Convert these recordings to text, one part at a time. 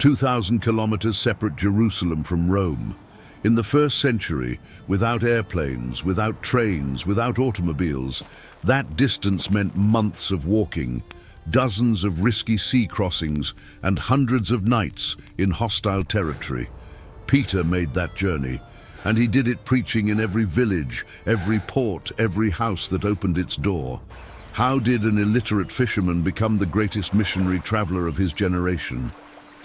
2,000 kilometers separate Jerusalem from Rome. In the first century, without airplanes, without trains, without automobiles, that distance meant months of walking, dozens of risky sea crossings, and hundreds of nights in hostile territory. Peter made that journey, and he did it preaching in every village, every port, every house that opened its door. How did an illiterate fisherman become the greatest missionary traveler of his generation?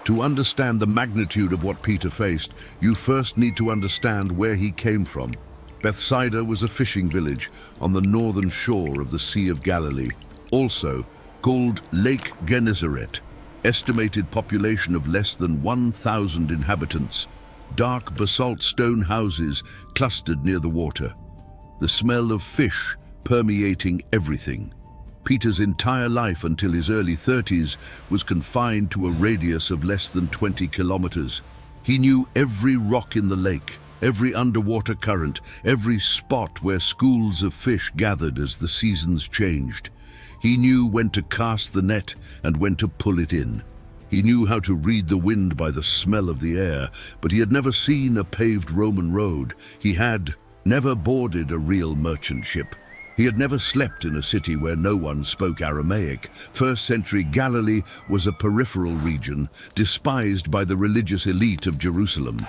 To understand the magnitude of what Peter faced, you first need to understand where he came from. Bethsaida was a fishing village on the northern shore of the Sea of Galilee, also called Lake Gennesaret. Estimated population of less than 1,000 inhabitants. Dark basalt stone houses clustered near the water. The smell of fish permeating everything. Peter's entire life until his early 30s was confined to a radius of less than 20 kilometers. He knew every rock in the lake, every underwater current, every spot where schools of fish gathered as the seasons changed. He knew when to cast the net and when to pull it in. He knew how to read the wind by the smell of the air, but he had never seen a paved Roman road. He had never boarded a real merchant ship. He had never slept in a city where no one spoke Aramaic. First-century Galilee was a peripheral region, despised by the religious elite of Jerusalem.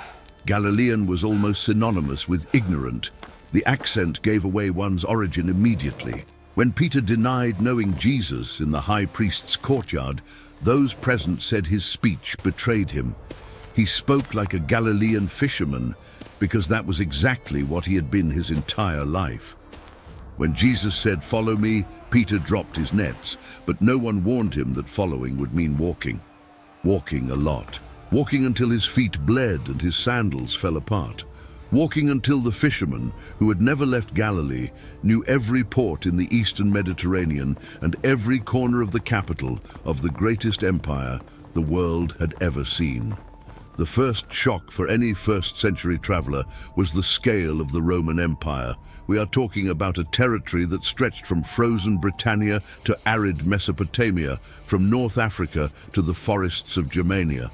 Galilean was almost synonymous with ignorant. The accent gave away one's origin immediately. When Peter denied knowing Jesus in the high priest's courtyard, those present said his speech betrayed him. He spoke like a Galilean fisherman, because that was exactly what he had been his entire life. When Jesus said, "Follow me," Peter dropped his nets, but no one warned him that following would mean walking. Walking a lot. Walking until his feet bled and his sandals fell apart. Walking until the fisherman, who had never left Galilee, knew every port in the eastern Mediterranean and every corner of the capital of the greatest empire the world had ever seen. The first shock for any first-century traveler was the scale of the Roman Empire. We are talking about a territory that stretched from frozen Britannia to arid Mesopotamia, from North Africa to the forests of Germania.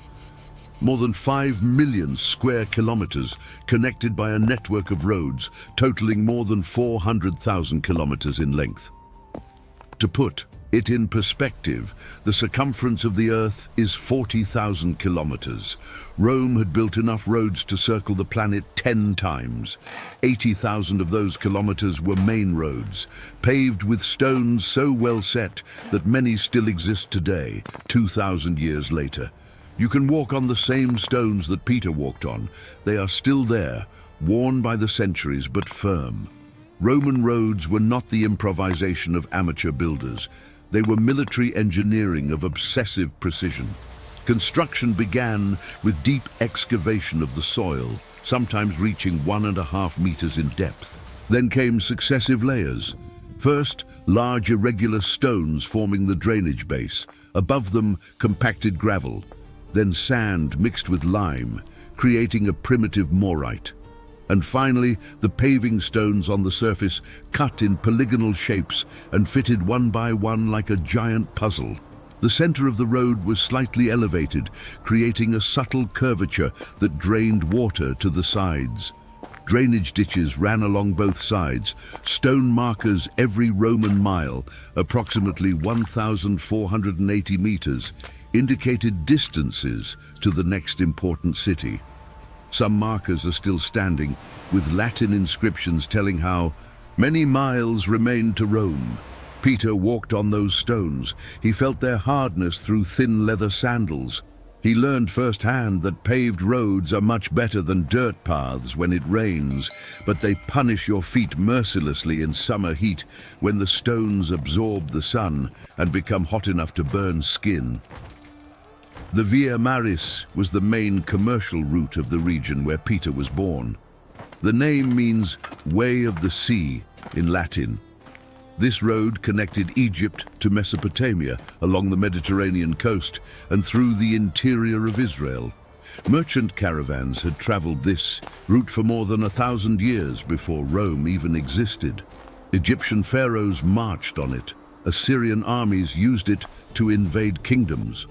More than 5 million square kilometers connected by a network of roads totaling more than 400,000 kilometers in length. To put it in perspective, the circumference of the Earth is 40,000 kilometers. Rome had built enough roads to circle the planet 10 times. 80,000 of those kilometers were main roads, paved with stones so well set that many still exist today, 2,000 years later. You can walk on the same stones that Peter walked on. They are still there, worn by the centuries but firm. Roman roads were not the improvisation of amateur builders. They were military engineering of obsessive precision. Construction began with deep excavation of the soil, sometimes reaching 1.5 meters in depth. Then came successive layers. First, large irregular stones forming the drainage base. Above them, compacted gravel. Then sand mixed with lime, creating a primitive morite. And finally, the paving stones on the surface cut in polygonal shapes and fitted one by one like a giant puzzle. The center of the road was slightly elevated, creating a subtle curvature that drained water to the sides. Drainage ditches ran along both sides, stone markers every Roman mile, approximately 1,480 meters, indicated distances to the next important city. Some markers are still standing, with Latin inscriptions telling how many miles remained to Rome. Peter walked on those stones. He felt their hardness through thin leather sandals. He learned firsthand that paved roads are much better than dirt paths when it rains, but they punish your feet mercilessly in summer heat when the stones absorb the sun and become hot enough to burn skin. The Via Maris was the main commercial route of the region where Peter was born. The name means Way of the Sea in Latin. This road connected Egypt to Mesopotamia along the Mediterranean coast and through the interior of Israel. Merchant caravans had traveled this route for more than 1,000 years before Rome even existed. Egyptian pharaohs marched on it. Assyrian armies used it to invade kingdoms.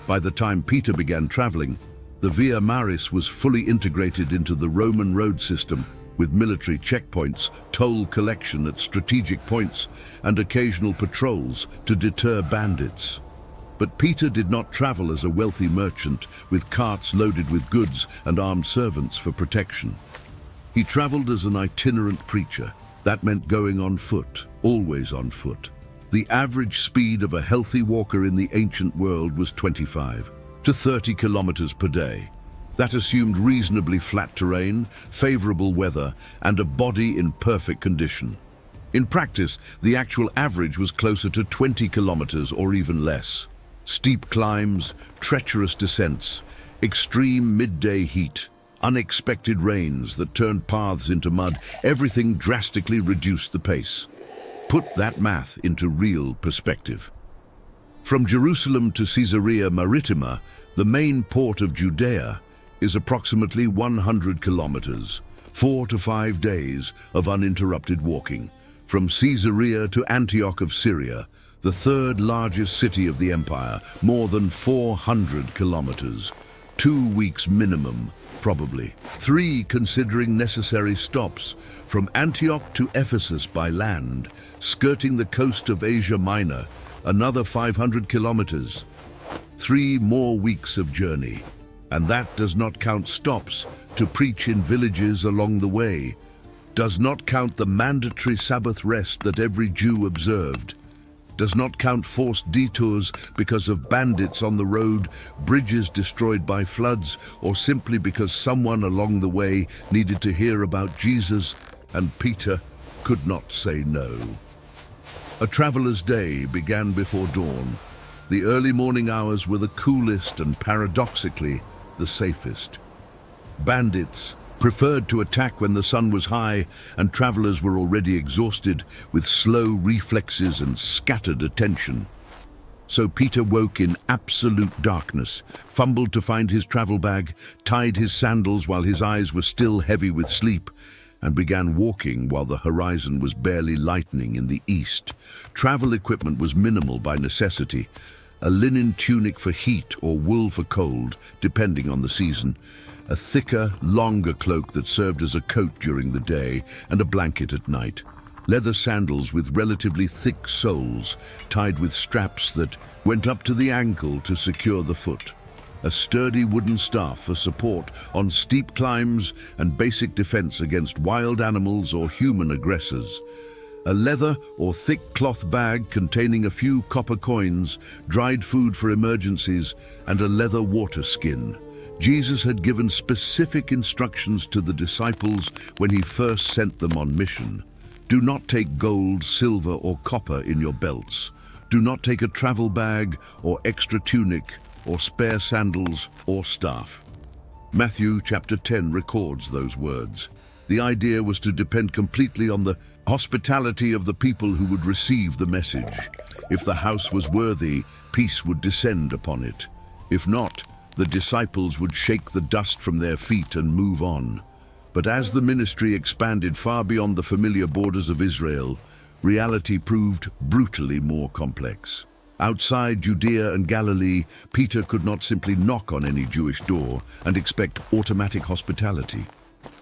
By the time Peter began traveling, the Via Maris was fully integrated into the Roman road system, with military checkpoints, toll collection at strategic points, and occasional patrols to deter bandits. But Peter did not travel as a wealthy merchant with carts loaded with goods and armed servants for protection. He traveled as an itinerant preacher. That meant going on foot, always on foot. The average speed of a healthy walker in the ancient world was 25 to 30 kilometers per day. That assumed reasonably flat terrain, favorable weather, and a body in perfect condition. In practice, the actual average was closer to 20 kilometers or even less. Steep climbs, treacherous descents, extreme midday heat, unexpected rains that turned paths into mud, everything drastically reduced the pace. Put that math into real perspective. From Jerusalem to Caesarea Maritima, the main port of Judea, is approximately 100 kilometers, 4 to 5 days of uninterrupted walking. From Caesarea to Antioch of Syria, the third largest city of the empire, more than 400 kilometers. 2 weeks minimum, probably. 3 considering necessary stops, from Antioch to Ephesus by land, skirting the coast of Asia Minor, another 500 kilometers. 3 more weeks of journey. And that does not count stops to preach in villages along the way, does not count the mandatory Sabbath rest that every Jew observed, does not count forced detours because of bandits on the road, bridges destroyed by floods, or simply because someone along the way needed to hear about Jesus, and Peter could not say no. A traveler's day began before dawn. The early morning hours were the coolest and paradoxically the safest. Bandits preferred to attack when the sun was high and travelers were already exhausted with slow reflexes and scattered attention. So Peter woke in absolute darkness, fumbled to find his travel bag, tied his sandals while his eyes were still heavy with sleep, and began walking while the horizon was barely lightening in the east. Travel equipment was minimal by necessity, a linen tunic for heat or wool for cold, depending on the season, a thicker, longer cloak that served as a coat during the day, and a blanket at night. Leather sandals with relatively thick soles, tied with straps that went up to the ankle to secure the foot. A sturdy wooden staff for support on steep climbs and basic defense against wild animals or human aggressors. A leather or thick cloth bag containing a few copper coins, dried food for emergencies, and a leather water skin. Jesus had given specific instructions to the disciples when he first sent them on mission. Do not take gold, silver, or copper in your belts. Do not take a travel bag or extra tunic or spare sandals or staff. Matthew chapter 10 records those words. The idea was to depend completely on the hospitality of the people who would receive the message. If the house was worthy, peace would descend upon it. If not, the disciples would shake the dust from their feet and move on. But as the ministry expanded far beyond the familiar borders of Israel, reality proved brutally more complex. Outside Judea and Galilee, Peter could not simply knock on any Jewish door and expect automatic hospitality.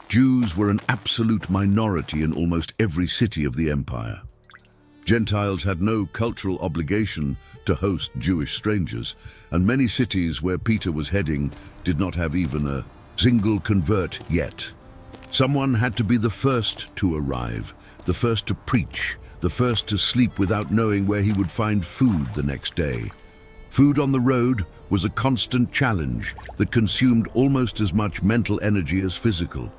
Jews were an absolute minority in almost every city of the empire. Gentiles had no cultural obligation to host Jewish strangers, and many cities where Peter was heading did not have even a single convert yet. Someone had to be the first to arrive, the first to preach, the first to sleep without knowing where he would find food the next day. Food on the road was a constant challenge that consumed almost as much mental energy as physical.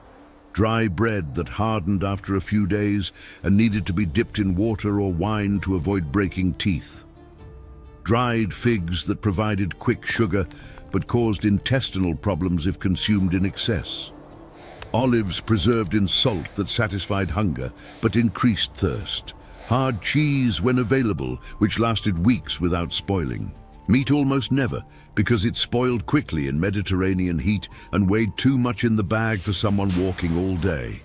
Dry bread that hardened after a few days and needed to be dipped in water or wine to avoid breaking teeth. Dried figs that provided quick sugar but caused intestinal problems if consumed in excess. Olives preserved in salt that satisfied hunger but increased thirst. Hard cheese when available, which lasted weeks without spoiling. Meat almost never, because it spoiled quickly in Mediterranean heat and weighed too much in the bag for someone walking all day.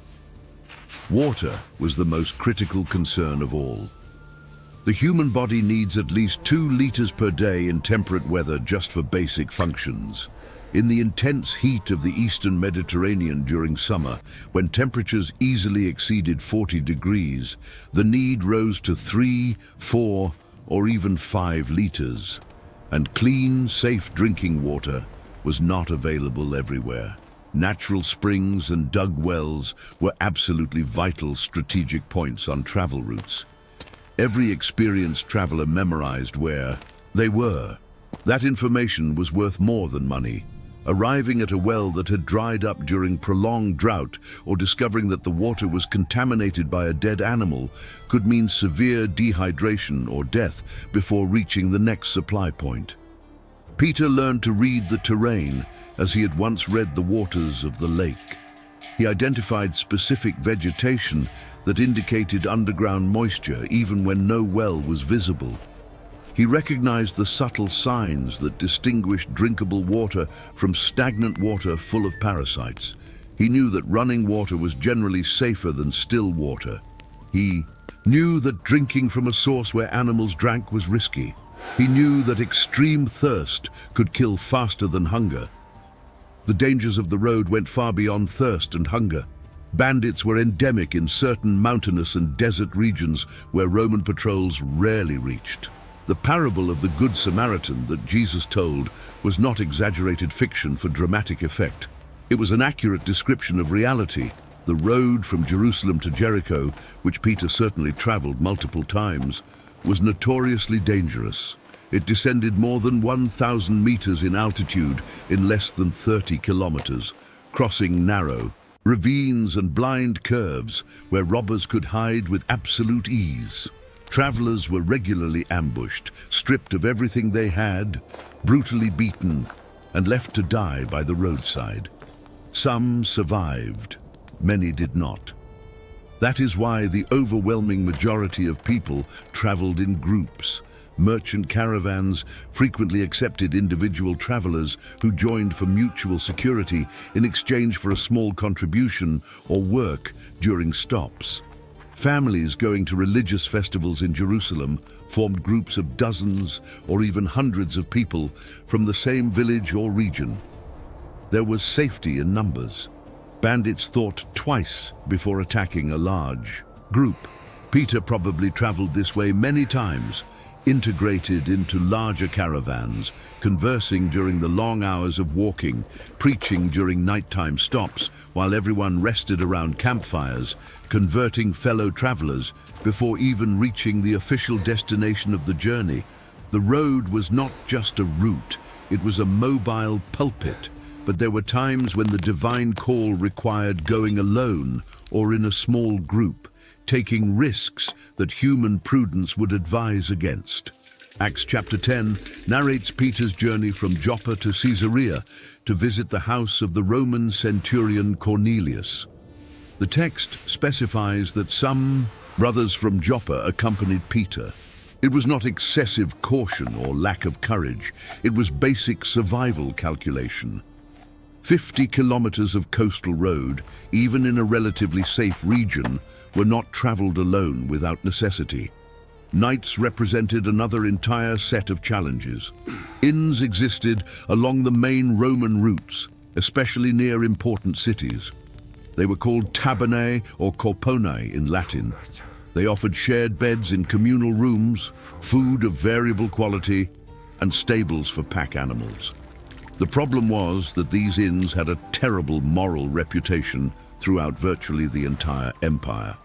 Water was the most critical concern of all. The human body needs at least 2 liters per day in temperate weather just for basic functions. In the intense heat of the eastern Mediterranean during summer, when temperatures easily exceeded 40 degrees, the need rose to 3, 4, or even 5 liters. And clean, safe drinking water was not available everywhere. Natural springs and dug wells were absolutely vital strategic points on travel routes. Every experienced traveler memorized where they were. That information was worth more than money. Arriving at a well that had dried up during prolonged drought or discovering that the water was contaminated by a dead animal could mean severe dehydration or death before reaching the next supply point. Peter learned to read the terrain as he had once read the waters of the lake. He identified specific vegetation that indicated underground moisture even when no well was visible. He recognized the subtle signs that distinguished drinkable water from stagnant water full of parasites. He knew that running water was generally safer than still water. He knew that drinking from a source where animals drank was risky. He knew that extreme thirst could kill faster than hunger. The dangers of the road went far beyond thirst and hunger. Bandits were endemic in certain mountainous and desert regions where Roman patrols rarely reached. The parable of the Good Samaritan that Jesus told was not exaggerated fiction for dramatic effect. It was an accurate description of reality. The road from Jerusalem to Jericho, which Peter certainly traveled multiple times, was notoriously dangerous. It descended more than 1,000 meters in altitude in less than 30 kilometers, crossing narrow ravines and blind curves where robbers could hide with absolute ease. Travelers were regularly ambushed, stripped of everything they had, brutally beaten, and left to die by the roadside. Some survived, many did not. That is why the overwhelming majority of people traveled in groups. Merchant caravans frequently accepted individual travelers who joined for mutual security in exchange for a small contribution or work during stops. Families going to religious festivals in Jerusalem formed groups of dozens or even hundreds of people from the same village or region. There was safety in numbers. Bandits thought twice before attacking a large group. Peter probably traveled this way many times, integrated into larger caravans, conversing during the long hours of walking, preaching during nighttime stops while everyone rested around campfires, converting fellow travelers before even reaching the official destination of the journey. The road was not just a route, it was a mobile pulpit, but there were times when the divine call required going alone or in a small group, taking risks that human prudence would advise against. Acts chapter 10 narrates Peter's journey from Joppa to Caesarea to visit the house of the Roman centurion Cornelius. The text specifies that some brothers from Joppa accompanied Peter. It was not excessive caution or lack of courage, it was basic survival calculation. 50 kilometers of coastal road, even in a relatively safe region, were not traveled alone without necessity. Nights represented another entire set of challenges. Inns existed along the main Roman routes, especially near important cities. They were called tabernae or corponae in Latin. They offered shared beds in communal rooms, food of variable quality, and stables for pack animals. The problem was that these inns had a terrible moral reputation throughout virtually the entire empire.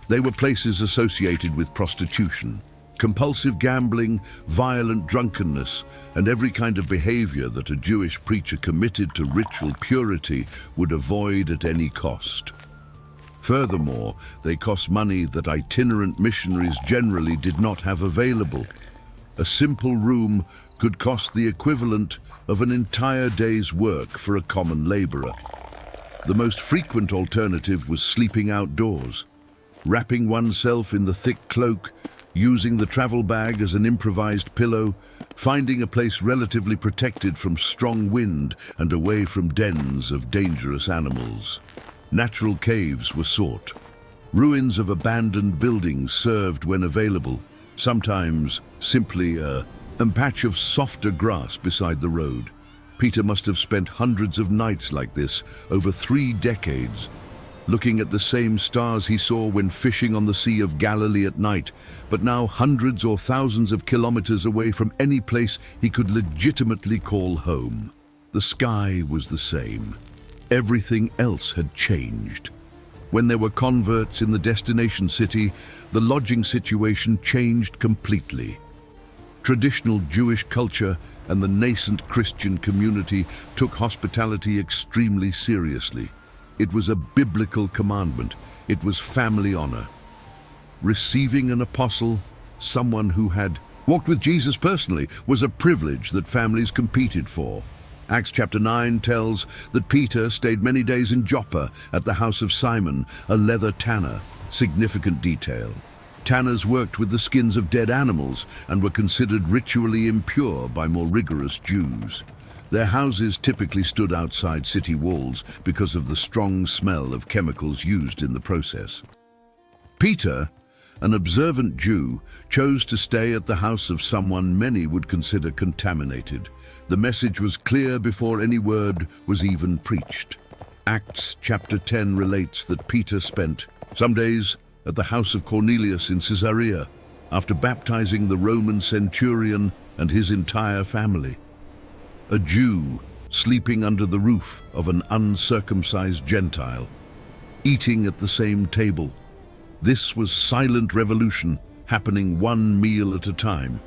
They were places associated with prostitution, compulsive gambling, violent drunkenness, and every kind of behavior that a Jewish preacher committed to ritual purity would avoid at any cost. Furthermore, they cost money that itinerant missionaries generally did not have available. A simple room could cost the equivalent of an entire day's work for a common laborer. The most frequent alternative was sleeping outdoors, wrapping oneself in the thick cloak, using the travel bag as an improvised pillow, finding a place relatively protected from strong wind and away from dens of dangerous animals. Natural caves were sought. Ruins of abandoned buildings served when available. sometimes simply a patch of softer grass beside the road. Peter must have spent hundreds of nights like this over 3 decades, looking at the same stars he saw when fishing on the Sea of Galilee at night, but now hundreds or thousands of kilometers away from any place he could legitimately call home. The sky was the same. Everything else had changed. When there were converts in the destination city, the lodging situation changed completely. Traditional Jewish culture and the nascent Christian community took hospitality extremely seriously. It was a biblical commandment. It was family honor. Receiving an apostle, someone who had walked with Jesus personally, was a privilege that families competed for. Acts chapter 9 tells that Peter stayed many days in Joppa at the house of Simon, a leather tanner. Significant detail. Tanners worked with the skins of dead animals and were considered ritually impure by more rigorous Jews. Their houses typically stood outside city walls because of the strong smell of chemicals used in the process. Peter, an observant Jew, chose to stay at the house of someone many would consider contaminated. The message was clear before any word was even preached. Acts chapter 10 relates that Peter spent some days at the house of Cornelius in Caesarea after baptizing the Roman centurion and his entire family. A Jew sleeping under the roof of an uncircumcised Gentile, eating at the same table. This was silent revolution happening one meal at a time.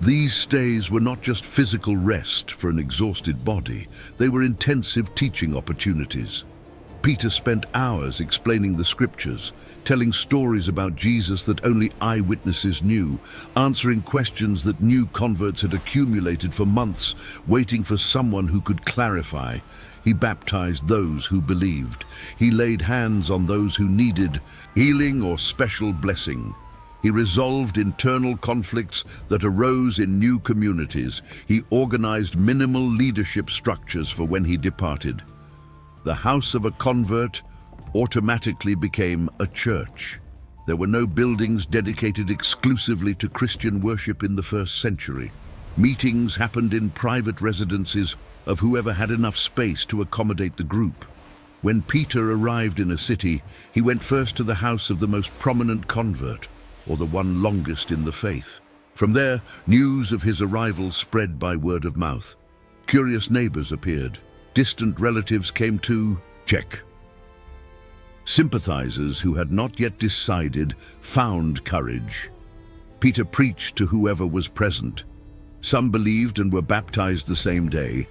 These stays were not just physical rest for an exhausted body, they were intensive teaching opportunities. Peter spent hours explaining the scriptures, telling stories about Jesus that only eyewitnesses knew, answering questions that new converts had accumulated for months, waiting for someone who could clarify. He baptized those who believed. He laid hands on those who needed healing or special blessing. He resolved internal conflicts that arose in new communities. He organized minimal leadership structures for when he departed. The house of a convert automatically became a church. There were no buildings dedicated exclusively to Christian worship in the first century. Meetings happened in private residences of whoever had enough space to accommodate the group. When Peter arrived in a city, he went first to the house of the most prominent convert, or the one longest in the faith. From there, news of his arrival spread by word of mouth. Curious neighbors appeared. Distant relatives came to check. Sympathizers who had not yet decided found courage. Peter preached to whoever was present. Some believed and were baptized the same day.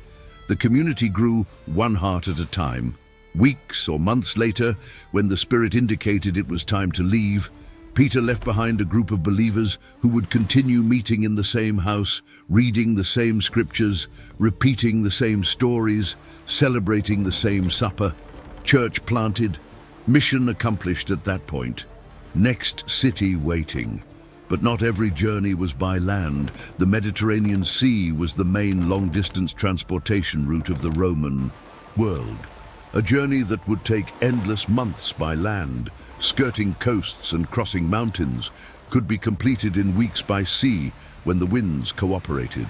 The community grew one heart at a time. Weeks or months later, when the Spirit indicated it was time to leave, Peter left behind a group of believers who would continue meeting in the same house, reading the same scriptures, repeating the same stories, celebrating the same supper. Church planted, mission accomplished at that point. Next city waiting. But not every journey was by land. The Mediterranean Sea was the main long-distance transportation route of the Roman world. A journey that would take endless months by land, skirting coasts and crossing mountains, could be completed in weeks by sea when the winds cooperated.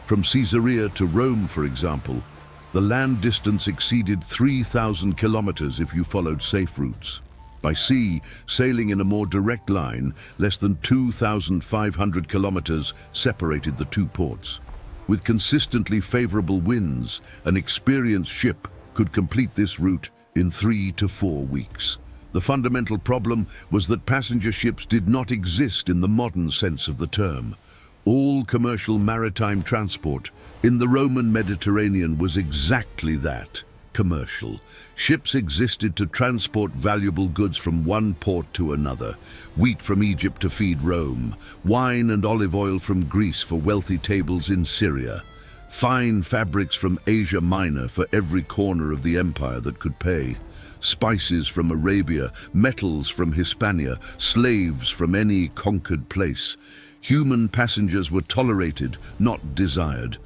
From Caesarea to Rome, for example, the land distance exceeded 3,000 kilometers if you followed safe routes. By sea, sailing in a more direct line, less than 2,500 kilometers separated the two ports. With consistently favorable winds, an experienced ship could complete this route in 3 to 4 weeks. The fundamental problem was that passenger ships did not exist in the modern sense of the term. All commercial maritime transport in the Roman Mediterranean was exactly that, commercial. Ships existed to transport valuable goods from one port to another, wheat from Egypt to feed Rome, wine and olive oil from Greece for wealthy tables in Syria, fine fabrics from Asia Minor for every corner of the empire that could pay, spices from Arabia, metals from Hispania, slaves from any conquered place. Human passengers were tolerated, not desired.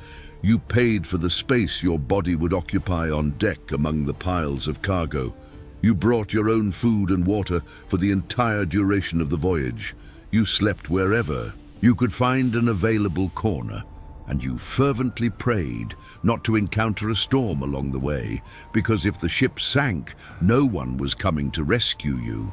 You paid for the space your body would occupy on deck among the piles of cargo. You brought your own food and water for the entire duration of the voyage. You slept wherever you could find an available corner, and you fervently prayed not to encounter a storm along the way, because if the ship sank, no one was coming to rescue you.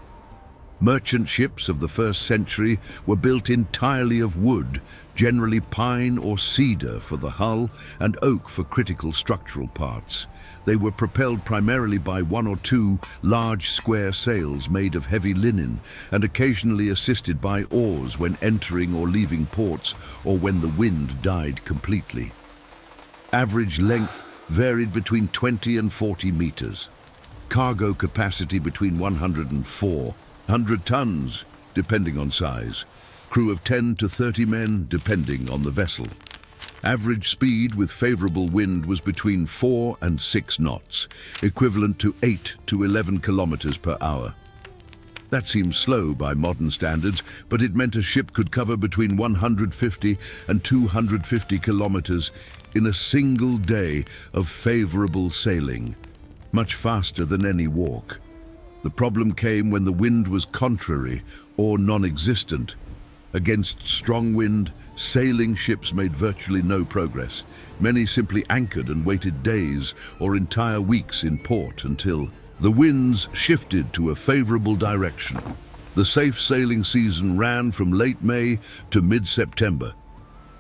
Merchant ships of the first century were built entirely of wood, generally pine or cedar for the hull and oak for critical structural parts. They were propelled primarily by one or two large square sails made of heavy linen and occasionally assisted by oars when entering or leaving ports or when the wind died completely. Average length varied between 20 and 40 meters. Cargo capacity between 100 tons, depending on size. Crew of 10 to 30 men, depending on the vessel. Average speed with favorable wind was between 4 and 6 knots, equivalent to 8 to 11 kilometers per hour. That seems slow by modern standards, but it meant a ship could cover between 150 and 250 kilometers in a single day of favorable sailing, much faster than any walk. The problem came when the wind was contrary or non-existent. Against strong wind, sailing ships made virtually no progress. Many simply anchored and waited days or entire weeks in port until the winds shifted to a favorable direction. The safe sailing season ran from late May to mid-September.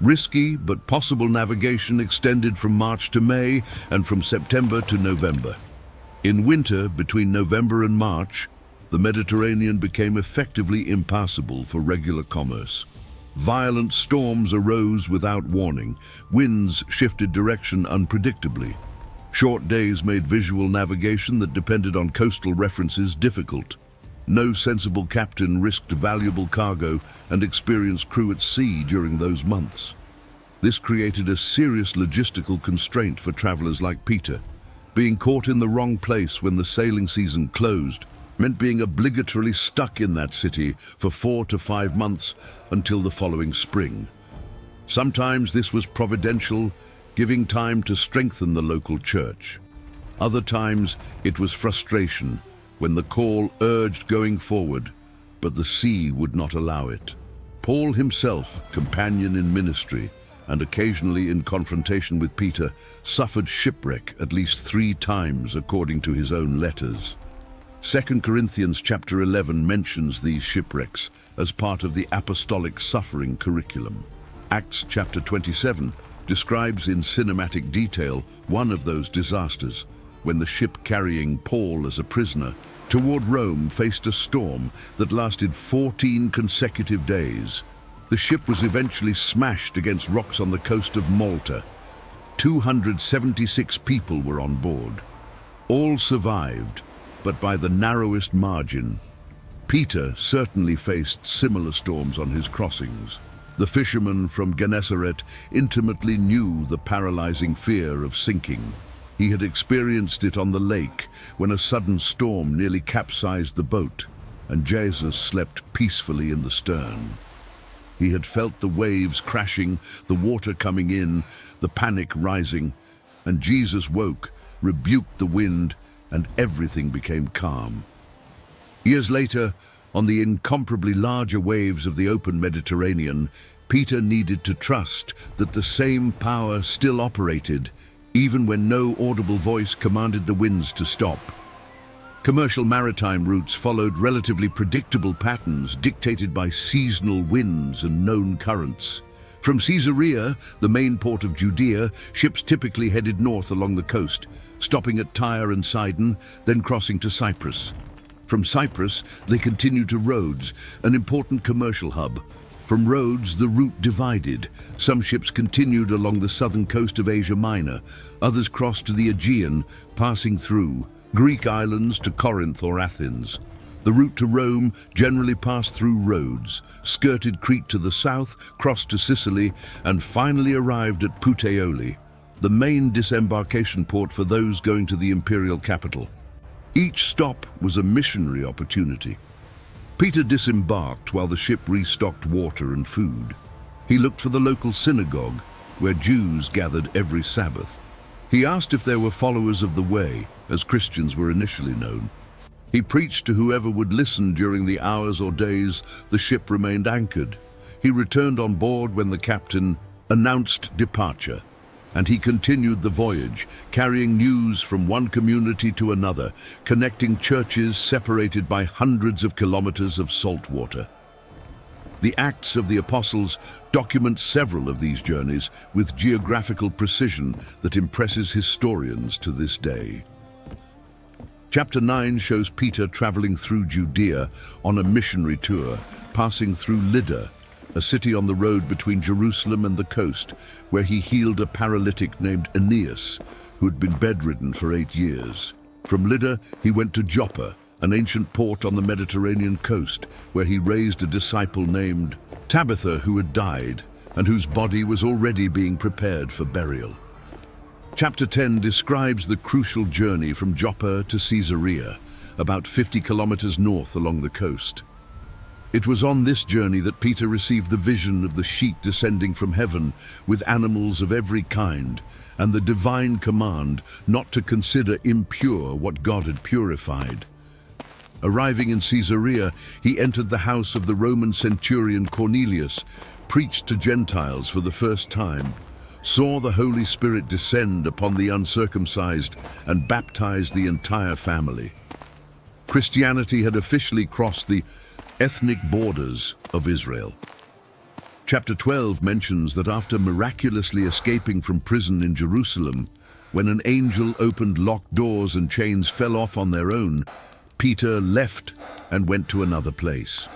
Risky but possible navigation extended from March to May and from September to November. In winter, between November and March, the Mediterranean became effectively impassable for regular commerce. Violent storms arose without warning. Winds shifted direction unpredictably. Short days made visual navigation that depended on coastal references difficult. No sensible captain risked valuable cargo and experienced crew at sea during those months. This created a serious logistical constraint for travelers like Peter. Being caught in the wrong place when the sailing season closed meant being obligatorily stuck in that city for 4 to 5 months until the following spring. Sometimes this was providential, giving time to strengthen the local church. Other times it was frustration, when the call urged going forward, but the sea would not allow it. Paul himself, companion in ministry, and occasionally in confrontation with Peter, suffered shipwreck at least 3 times according to his own letters. 2 Corinthians chapter 11 mentions these shipwrecks as part of the apostolic suffering curriculum. Acts chapter 27 describes in cinematic detail one of those disasters, when the ship carrying Paul as a prisoner toward Rome faced a storm that lasted 14 consecutive days. The ship was eventually smashed against rocks on the coast of Malta. 276 people were on board. All survived, but by the narrowest margin. Peter certainly faced similar storms on his crossings. The fisherman from Gennesaret intimately knew the paralyzing fear of sinking. He had experienced it on the lake when a sudden storm nearly capsized the boat, and Jesus slept peacefully in the stern. He had felt the waves crashing, the water coming in, the panic rising, and Jesus woke, rebuked the wind, and everything became calm. Years later, on the incomparably larger waves of the open Mediterranean, Peter needed to trust that the same power still operated, even when no audible voice commanded the winds to stop. Commercial maritime routes followed relatively predictable patterns dictated by seasonal winds and known currents. From Caesarea, the main port of Judea, ships typically headed north along the coast, stopping at Tyre and Sidon, then crossing to Cyprus. From Cyprus, they continued to Rhodes, an important commercial hub. From Rhodes, the route divided. Some ships continued along the southern coast of Asia Minor. Others crossed to the Aegean, passing through Greek islands to Corinth or Athens. The route to Rome generally passed through Rhodes, skirted Crete to the south, crossed to Sicily, and finally arrived at Puteoli, the main disembarkation port for those going to the imperial capital. Each stop was a missionary opportunity. Peter disembarked while the ship restocked water and food. He looked for the local synagogue, where Jews gathered every Sabbath. He asked if there were followers of the Way, as Christians were initially known. He preached to whoever would listen during the hours or days the ship remained anchored. He returned on board when the captain announced departure, and he continued the voyage, carrying news from one community to another, connecting churches separated by hundreds of kilometers of salt water. The Acts of the Apostles document several of these journeys with geographical precision that impresses historians to this day. Chapter 9 shows Peter traveling through Judea on a missionary tour, passing through Lydda, a city on the road between Jerusalem and the coast, where he healed a paralytic named Aeneas, who had been bedridden for 8 years. From Lydda, he went to Joppa, an ancient port on the Mediterranean coast, where he raised a disciple named Tabitha, who had died, and whose body was already being prepared for burial. Chapter 10 describes the crucial journey from Joppa to Caesarea, about 50 kilometers north along the coast. It was on this journey that Peter received the vision of the sheet descending from heaven with animals of every kind, and the divine command not to consider impure what God had purified. Arriving in Caesarea, he entered the house of the Roman centurion Cornelius, preached to Gentiles for the first time, saw the Holy Spirit descend upon the uncircumcised, and baptized the entire family. Christianity had officially crossed the ethnic borders of Israel. Chapter 12 mentions that after miraculously escaping from prison in Jerusalem, when an angel opened locked doors and chains fell off on their own, Peter left and went to another place.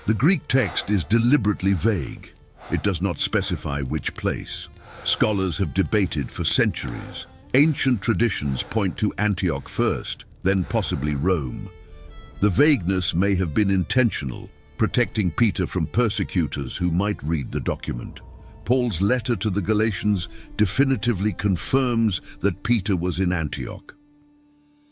The Greek text is deliberately vague. It does not specify which place. Scholars have debated for centuries. Ancient traditions point to Antioch first, then possibly Rome. The vagueness may have been intentional, protecting Peter from persecutors who might read the document. Paul's letter to the Galatians definitively confirms that Peter was in Antioch.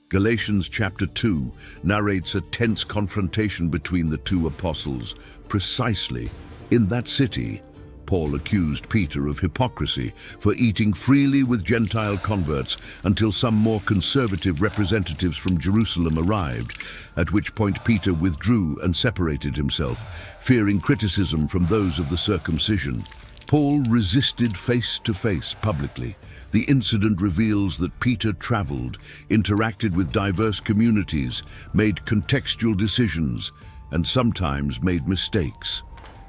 Galatians chapter 2 narrates a tense confrontation between the two apostles. Precisely in that city, Paul accused Peter of hypocrisy for eating freely with Gentile converts until some more conservative representatives from Jerusalem arrived, at which point Peter withdrew and separated himself, fearing criticism from those of the circumcision. Paul resisted face-to-face publicly. The incident reveals that Peter traveled, interacted with diverse communities, made contextual decisions, and sometimes made mistakes.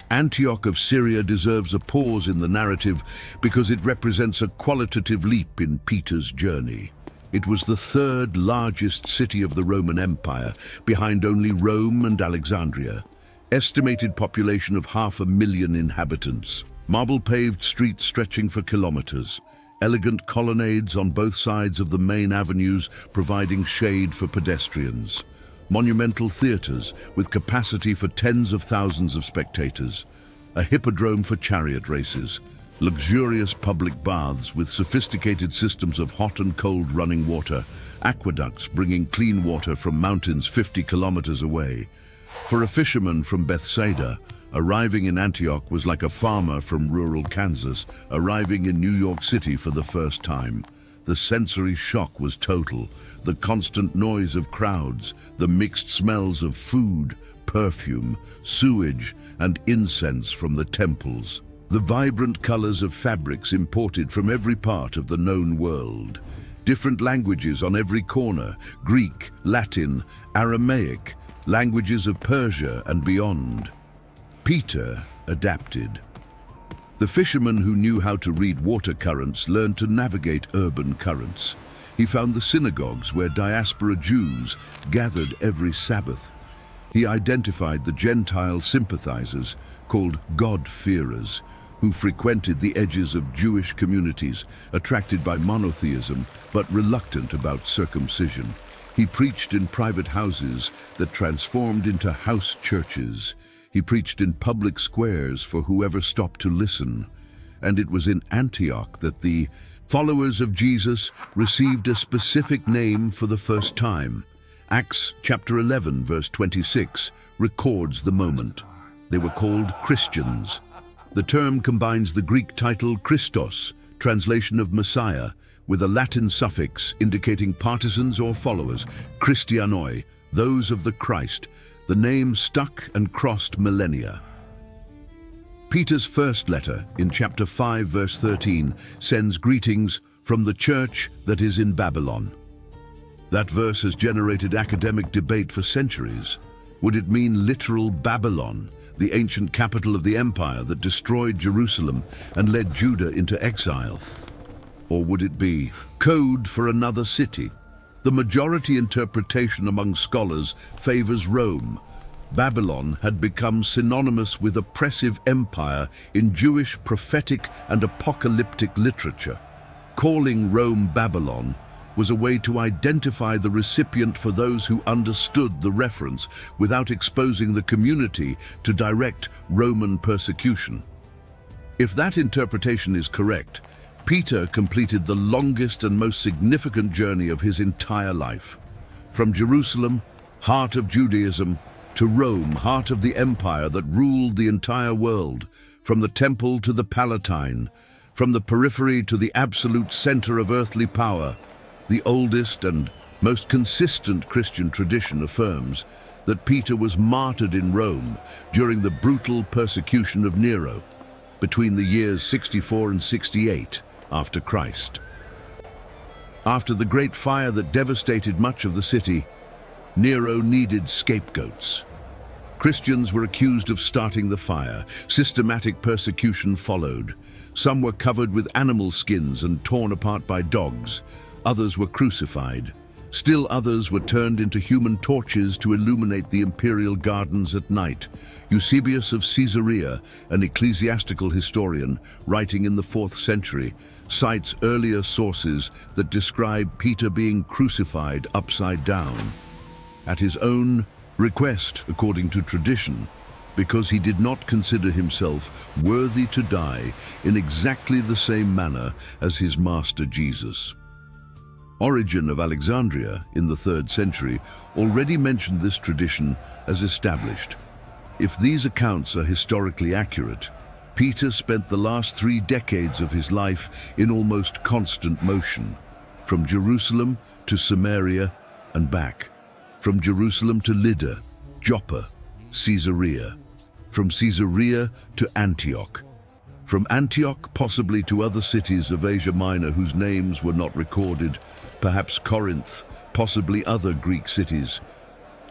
Antioch of Syria deserves a pause in the narrative because it represents a qualitative leap in Peter's journey. It was the third largest city of the Roman Empire, behind only Rome and Alexandria. Estimated population of 500,000 inhabitants. Marble-paved streets stretching for kilometers. Elegant colonnades on both sides of the main avenues providing shade for pedestrians. Monumental theatres with capacity for tens of thousands of spectators, a hippodrome for chariot races, luxurious public baths with sophisticated systems of hot and cold running water, aqueducts bringing clean water from mountains 50 kilometers away. For a fisherman from Bethsaida, arriving in Antioch was like a farmer from rural Kansas arriving in New York City for the first time. The sensory shock was total. The constant noise of crowds, the mixed smells of food, perfume, sewage, and incense from the temples. The vibrant colors of fabrics imported from every part of the known world. Different languages on every corner, Greek, Latin, Aramaic, languages of Persia and beyond. Peter adapted. The fisherman who knew how to read water currents learned to navigate urban currents. He found the synagogues where diaspora Jews gathered every Sabbath. He identified the Gentile sympathizers, called God-fearers, who frequented the edges of Jewish communities, attracted by monotheism but reluctant about circumcision. He preached in private houses that transformed into house churches. He preached in public squares for whoever stopped to listen. And it was in Antioch that the followers of Jesus received a specific name for the first time. Acts chapter 11, verse 26, records the moment. They were called Christians. The term combines the Greek title Christos, translation of Messiah, with a Latin suffix indicating partisans or followers, Christianoi, those of the Christ. The name stuck and crossed millennia. Peter's first letter, in chapter 5, verse 13, sends greetings from the church that is in Babylon. That verse has generated academic debate for centuries. Would it mean literal Babylon, the ancient capital of the empire that destroyed Jerusalem and led Judah into exile? Or would it be code for another city? The majority interpretation among scholars favors Rome. Babylon had become synonymous with oppressive empire in Jewish prophetic and apocalyptic literature. Calling Rome Babylon was a way to identify the recipient for those who understood the reference without exposing the community to direct Roman persecution. If that interpretation is correct, Peter completed the longest and most significant journey of his entire life. From Jerusalem, heart of Judaism, to Rome, heart of the empire that ruled the entire world, from the temple to the Palatine, from the periphery to the absolute center of earthly power. The oldest and most consistent Christian tradition affirms that Peter was martyred in Rome during the brutal persecution of Nero, between the years 64 and 68 after Christ. After the great fire that devastated much of the city, Nero needed scapegoats. Christians were accused of starting the fire. Systematic persecution followed. Some were covered with animal skins and torn apart by dogs. Others were crucified. Still others were turned into human torches to illuminate the imperial gardens at night. Eusebius of Caesarea, an ecclesiastical historian writing in the 4th century, cites earlier sources that describe Peter being crucified upside down, at his own request, according to tradition, because he did not consider himself worthy to die in exactly the same manner as his master Jesus. Origen of Alexandria, in the 3rd century, already mentioned this tradition as established. If these accounts are historically accurate, Peter spent the last 3 decades of his life in almost constant motion, from Jerusalem to Samaria and back, from Jerusalem to Lydda, Joppa, Caesarea, from Caesarea to Antioch, from Antioch possibly to other cities of Asia Minor whose names were not recorded, perhaps Corinth, possibly other Greek cities,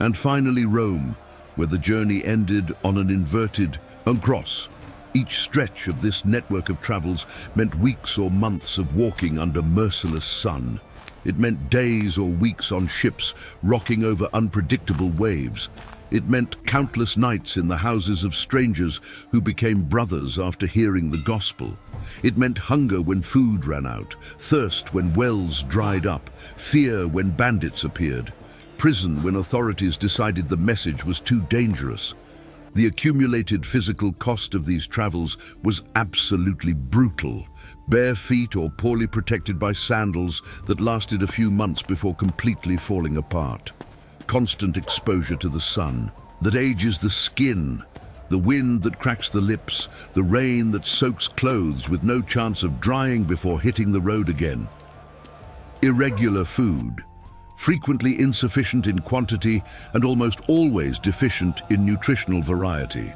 and finally Rome, where the journey ended on an inverted cross. Each stretch of this network of travels meant weeks or months of walking under merciless sun. It meant days or weeks on ships rocking over unpredictable waves. It meant countless nights in the houses of strangers who became brothers after hearing the gospel. It meant hunger when food ran out, thirst when wells dried up, fear when bandits appeared, prison when authorities decided the message was too dangerous. The accumulated physical cost of these travels was absolutely brutal. Bare feet or poorly protected by sandals that lasted a few months before completely falling apart. Constant exposure to the sun that ages the skin, the wind that cracks the lips, the rain that soaks clothes with no chance of drying before hitting the road again. Irregular food, frequently insufficient in quantity and almost always deficient in nutritional variety.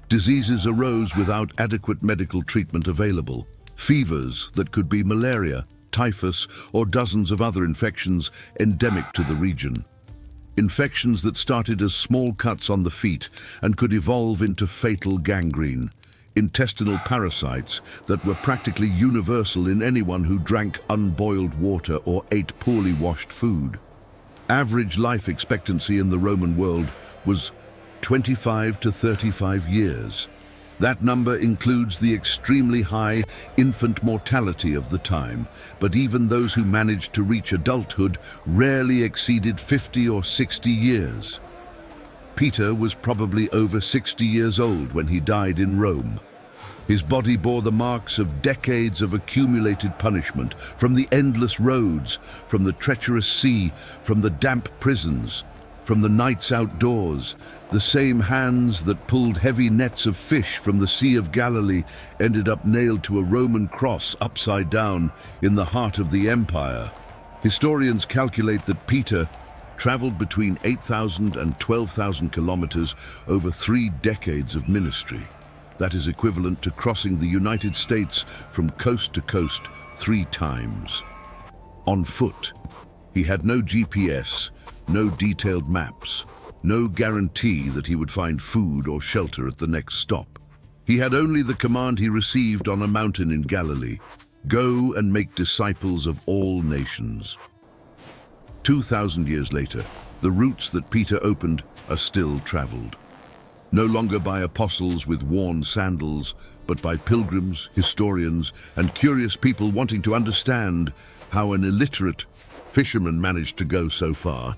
Diseases arose without adequate medical treatment available. Fevers that could be malaria, typhus, or dozens of other infections endemic to the region. Infections that started as small cuts on the feet and could evolve into fatal gangrene. Intestinal parasites that were practically universal in anyone who drank unboiled water or ate poorly washed food. Average life expectancy in the Roman world was 25 to 35 years. That number includes the extremely high infant mortality of the time, but even those who managed to reach adulthood rarely exceeded 50 or 60 years. Peter was probably over 60 years old when he died in Rome. His body bore the marks of decades of accumulated punishment, from the endless roads, from the treacherous sea, from the damp prisons, from the night's outdoors. The same hands that pulled heavy nets of fish from the Sea of Galilee ended up nailed to a Roman cross upside down in the heart of the empire. Historians calculate that Peter traveled between 8,000 and 12,000 kilometers over 3 decades of ministry. That is equivalent to crossing the United States from coast to coast 3 times. On foot, he had no GPS, no detailed maps, no guarantee that he would find food or shelter at the next stop. He had only the command he received on a mountain in Galilee: go and make disciples of all nations. 2,000 years later, the routes that Peter opened are still traveled. No longer by apostles with worn sandals, but by pilgrims, historians, and curious people wanting to understand how an illiterate fisherman managed to go so far.